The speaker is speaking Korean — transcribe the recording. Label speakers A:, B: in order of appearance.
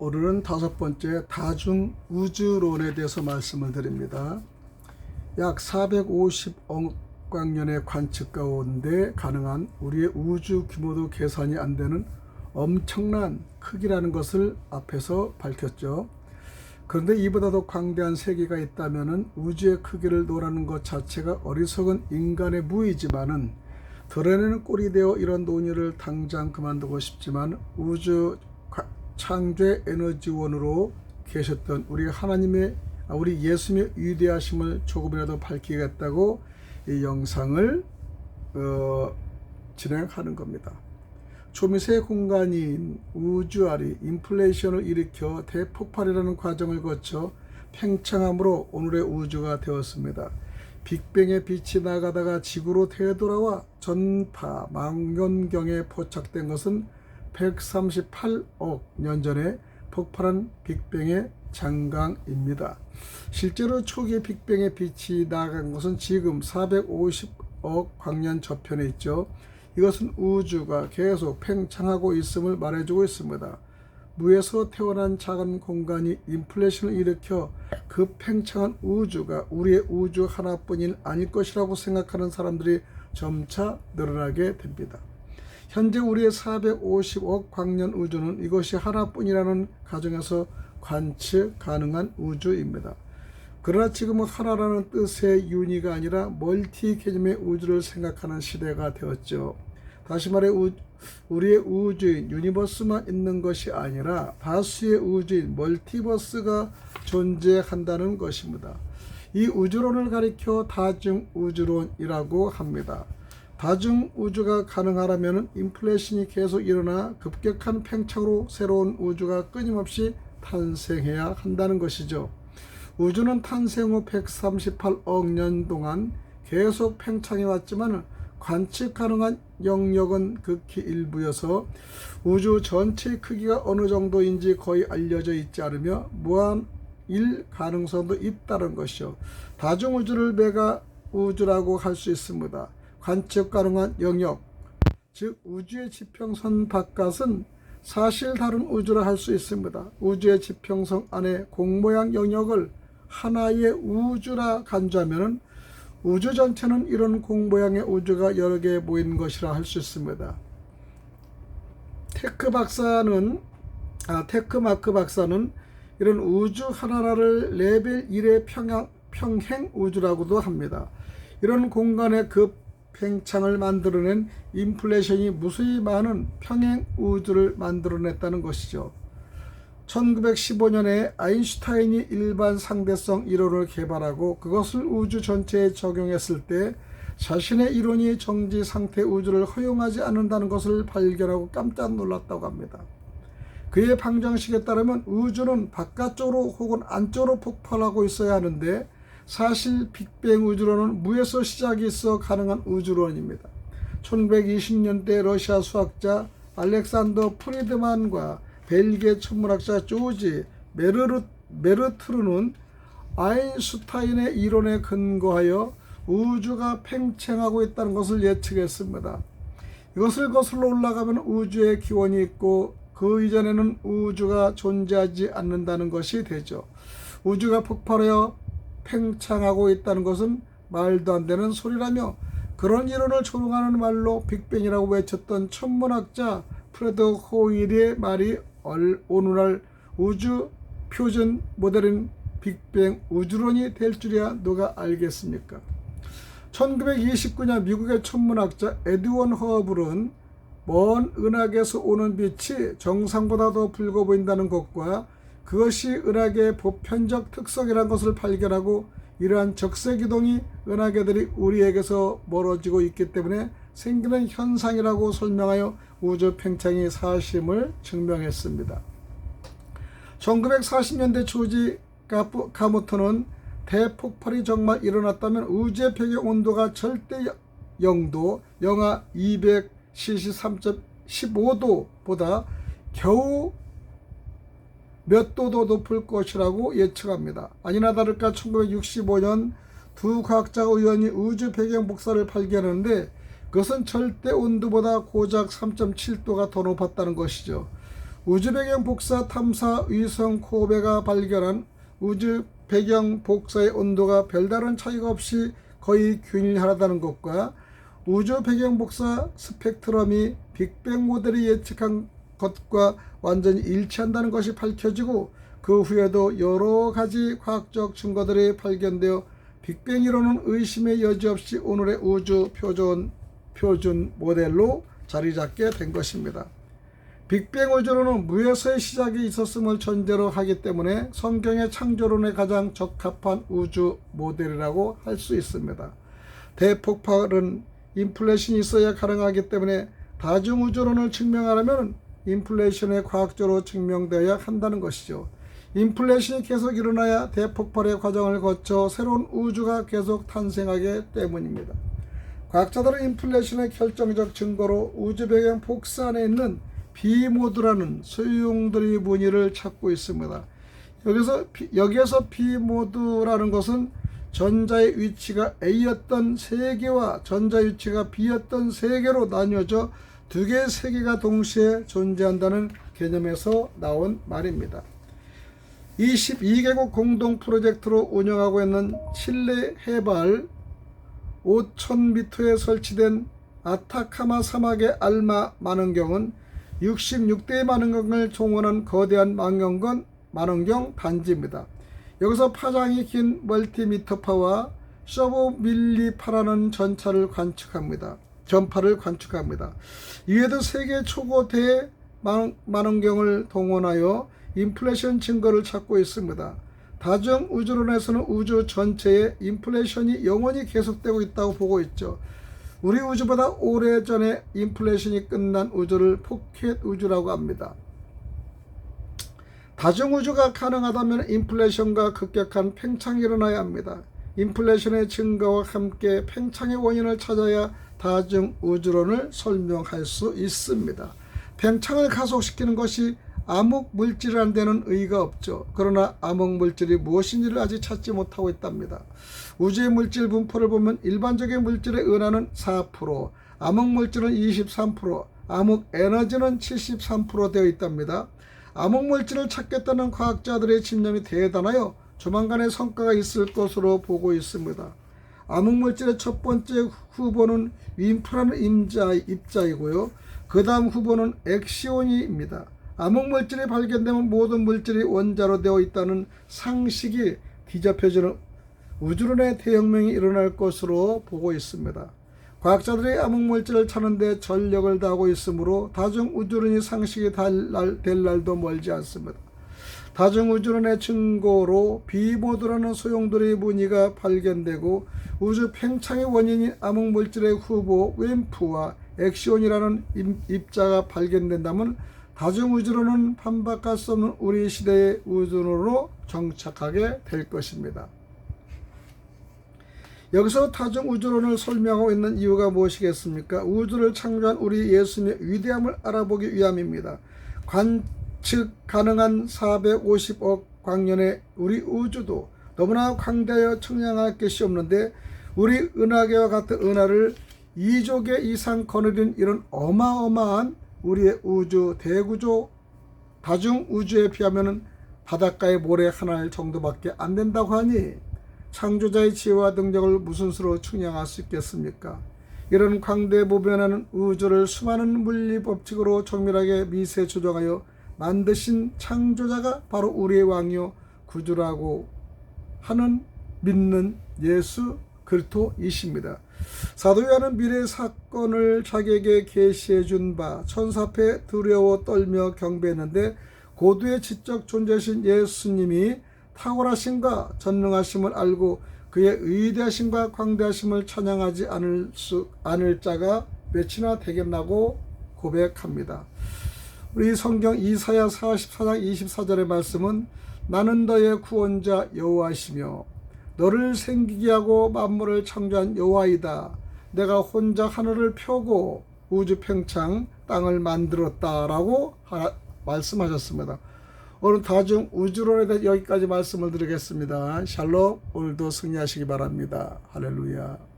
A: 오늘은 5번째 다중우주론에 대해서 말씀을 드립니다. 약 450억 광년의 관측 가운데 가능한 우리의 우주 규모도 계산이 안 되는 엄청난 크기라는 것을 앞에서 밝혔죠. 그런데 이보다도 광대한 세계가 있다면 우주의 크기를 노라는 것 자체가 어리석은 인간의 무의지만은 드러내는 꼴이 되어 이런 논의를 당장 그만두고 싶지만 우주 창조의 에너지원으로 계셨던 우리 예수님의 위대하심을 조금이라도 밝히겠다고 이 영상을 진행하는 겁니다. 초미세 공간인 우주알이 인플레이션을 일으켜 대폭발이라는 과정을 거쳐 팽창함으로 오늘의 우주가 되었습니다. 빅뱅의 빛이 나가다가 지구로 되돌아와 전파 망원경에 포착된 것은 138억 년 전에 폭발한 빅뱅의 장강입니다. 실제로 초기 빅뱅의 빛이 나간 것은 지금 450억 광년 저편에 있죠. 이것은 우주가 계속 팽창하고 있음을 말해주고 있습니다. 무에서 태어난 작은 공간이 인플레이션을 일으켜 그 팽창한 우주가 우리의 우주 하나뿐인 아닐 것이라고 생각하는 사람들이 점차 늘어나게 됩니다. 현재 우리의 450억 광년 우주는 이것이 하나뿐이라는 가정에서 관측 가능한 우주입니다. 그러나 지금은 하나라는 뜻의 유니가 아니라 멀티 개념의 우주를 생각하는 시대가 되었죠. 다시 말해 우리의 우주인 유니버스만 있는 것이 아니라 다수의 우주인 멀티버스가 존재한다는 것입니다. 이 우주론을 가리켜 다중우주론이라고 합니다. 다중우주가 가능하려면 인플레이션이 계속 일어나 급격한 팽창으로 새로운 우주가 끊임없이 탄생해야 한다는 것이죠. 우주는 탄생 후 138억 년 동안 계속 팽창해 왔지만 관측 가능한 영역은 극히 일부여서 우주 전체의 크기가 어느 정도인지 거의 알려져 있지 않으며 무한일 가능성도 있다는 것이요. 다중우주를 메가 우주라고 할 수 있습니다. 관측 가능한 영역, 즉 우주의 지평선 바깥은 사실 다른 우주라 할 수 있습니다. 우주의 지평선 안에 공모양 영역을 하나의 우주라 간주하면 우주 전체는 이런 공모양의 우주가 여러 개 모인 것이라 할 수 있습니다. 테크마크 박사는 이런 우주 하나를 레벨 1의 평행 우주라고도 합니다. 이런 공간의 팽창을 만들어낸 인플레이션이 무수히 많은 평행 우주를 만들어냈다는 것이죠. 1915년에 아인슈타인이 일반 상대성 이론을 개발하고 그것을 우주 전체에 적용했을 때 자신의 이론이 정지 상태 우주를 허용하지 않는다는 것을 발견하고 깜짝 놀랐다고 합니다. 그의 방정식에 따르면 우주는 바깥쪽으로 혹은 안쪽으로 폭발하고 있어야 하는데 사실 빅뱅 우주론은 무에서 시작이 있어 가능한 우주론입니다. 1920년대 러시아 수학자 알렉산더 프리드만과 벨기에 천문학자 조지 메르트르는 아인슈타인의 이론에 근거하여 우주가 팽창하고 있다는 것을 예측했습니다. 이것을 거슬러 올라가면 우주의 기원이 있고 그 이전에는 우주가 존재하지 않는다는 것이 되죠. 우주가 폭발하여 팽창하고 있다는 것은 말도 안 되는 소리라며 그런 이론을 조롱하는 말로 빅뱅이라고 외쳤던 천문학자 프레드 호일의 말이 오늘날 우주 표준 모델인 빅뱅 우주론이 될 줄이야 누가 알겠습니까? 1929년 미국의 천문학자 에드원 허블은 먼 은하계에서 오는 빛이 정상보다 더 붉어 보인다는 것과 그것이 은하계의 보편적 특성이라는 것을 발견하고 이러한 적색이동이 은하계들이 우리에게서 멀어지고 있기 때문에 생기는 현상이라고 설명하여 우주 팽창이 사실임을 증명했습니다. 1940년대 조지 가모터는 대폭발이 정말 일어났다면 우주의 배경 온도가 절대 0도, 영하 200cc 3.15도보다 겨우 몇 도 더 높을 것이라고 예측합니다. 아니나 다를까 1965년 두 과학자가 우연히 우주 배경 복사를 발견했는데 그것은 절대 온도보다 고작 3.7도가 더 높았다는 것이죠. 우주 배경 복사 탐사 위성 코베가 발견한 우주 배경 복사의 온도가 별다른 차이가 없이 거의 균일하다는 것과 우주 배경 복사 스펙트럼이 빅뱅 모델이 예측한 것과 완전히 일치한다는 것이 밝혀지고 그 후에도 여러 가지 과학적 증거들이 발견되어 빅뱅 이론은 의심의 여지 없이 오늘의 우주 표준 모델로 자리 잡게 된 것입니다. 빅뱅 우주론은 무에서의 시작이 있었음을 전제로 하기 때문에 성경의 창조론에 가장 적합한 우주 모델이라고 할 수 있습니다. 대폭발은 인플레이션이 있어야 가능하기 때문에 다중우주론을 증명하려면 인플레이션이 과학적으로 증명되어야 한다는 것이죠. 인플레이션이 계속 일어나야 대폭발의 과정을 거쳐 새로운 우주가 계속 탄생하기 때문입니다. 과학자들은 인플레이션의 결정적 증거로 우주 배경 복사 안에 있는 B모드라는 소용돌이 무늬를 찾고 있습니다. 여기에서 B모드라는 것은 전자의 위치가 A였던 세계와 전자의 위치가 B였던 세계로 나뉘어져 두 개의 세계가 동시에 존재한다는 개념에서 나온 말입니다. 22개국 공동 프로젝트로 운영하고 있는 칠레 해발 5,000m에 설치된 아타카마 사막의 알마 망원경은 66대의 망원경을 동원한 거대한 망원경 단지입니다. 여기서 파장이 긴 멀티미터파와 서브밀리파라는 전파를 관측합니다. 이외에도 세계 초고대 망원경을 동원하여 인플레이션 증거를 찾고 있습니다. 다중우주론에서는 우주 전체에 인플레이션이 영원히 계속되고 있다고 보고 있죠. 우리 우주보다 오래전에 인플레이션이 끝난 우주를 포켓 우주라고 합니다. 다중우주가 가능하다면 인플레이션과 급격한 팽창이 일어나야 합니다. 인플레이션의 증거와 함께 팽창의 원인을 찾아야 다중우주론을 설명할 수 있습니다. 팽창을 가속시키는 것이 암흑물질이라는 데는 의의가 없죠. 그러나 암흑물질이 무엇인지를 아직 찾지 못하고 있답니다. 우주의 물질 분포를 보면 일반적인 물질의 은하는 4%, 암흑물질은 23%, 암흑에너지는 73% 되어 있답니다. 암흑물질을 찾겠다는 과학자들의 집념이 대단하여 조만간의 성과가 있을 것으로 보고 있습니다. 암흑물질의 첫 번째 후보는 윈프라는 입자이고요. 그 다음 후보는 엑시온입니다. 암흑물질이 발견되면 모든 물질이 원자로 되어 있다는 상식이 뒤잡혀지는 우주론의 대혁명이 일어날 것으로 보고 있습니다. 과학자들이 암흑물질을 찾는 데 전력을 다하고 있으므로 다중우주론이 상식이 될 날도 멀지 않습니다. 다중우주론의 증거로 B모드라는 소용돌이 무늬가 발견되고 우주 팽창의 원인인 암흑물질의 후보 웸프와 엑시온이라는 입자가 발견된다면 다중우주론은 반박할 수 없는 우리 시대의 우주론으로 정착하게 될 것입니다. 여기서 다중우주론을 설명하고 있는 이유가 무엇이겠습니까? 우주를 창조한 우리 예수님의 위대함을 알아보기 위함입니다. 관측 가능한 450억 광년의 우리 우주도 너무나 광대하여 청량할 것이 없는데 우리 은하계와 같은 은하를 2조 개 이상 거느린 이런 어마어마한 우리의 우주 대구조 다중우주에 비하면 바닷가의 모래 하나 정도밖에 안 된다고 하니 창조자의 지혜와 능력을 무슨 수로 측량할 수 있겠습니까? 이런 광대무변한 우주를 수많은 물리법칙으로 정밀하게 미세 조정하여 만드신 창조자가 바로 우리의 왕이요 구주라고 하는 믿는 예수 그리스도이십니다. 사도 요한은 미래 사건을 자기에게 계시해 준 바 천사 앞에 두려워 떨며 경배했는데 고도의 지적 존재이신 예수님이 탁월하심과 전능하심을 알고 그의 위대하심과 광대하심을 찬양하지 않을 자가 몇이나 되겠나고 고백합니다. 우리 성경 이사야 44장 24절의 말씀은 나는 너의 구원자 여호와시며 너를 생기게 하고 만물을 창조한 여호와이다. 내가 혼자 하늘을 펴고 우주 팽창 땅을 만들었다라고 말씀하셨습니다. 오늘 다중 우주론에 대해 여기까지 말씀을 드리겠습니다. 샬롬. 오늘도 승리하시기 바랍니다. 할렐루야.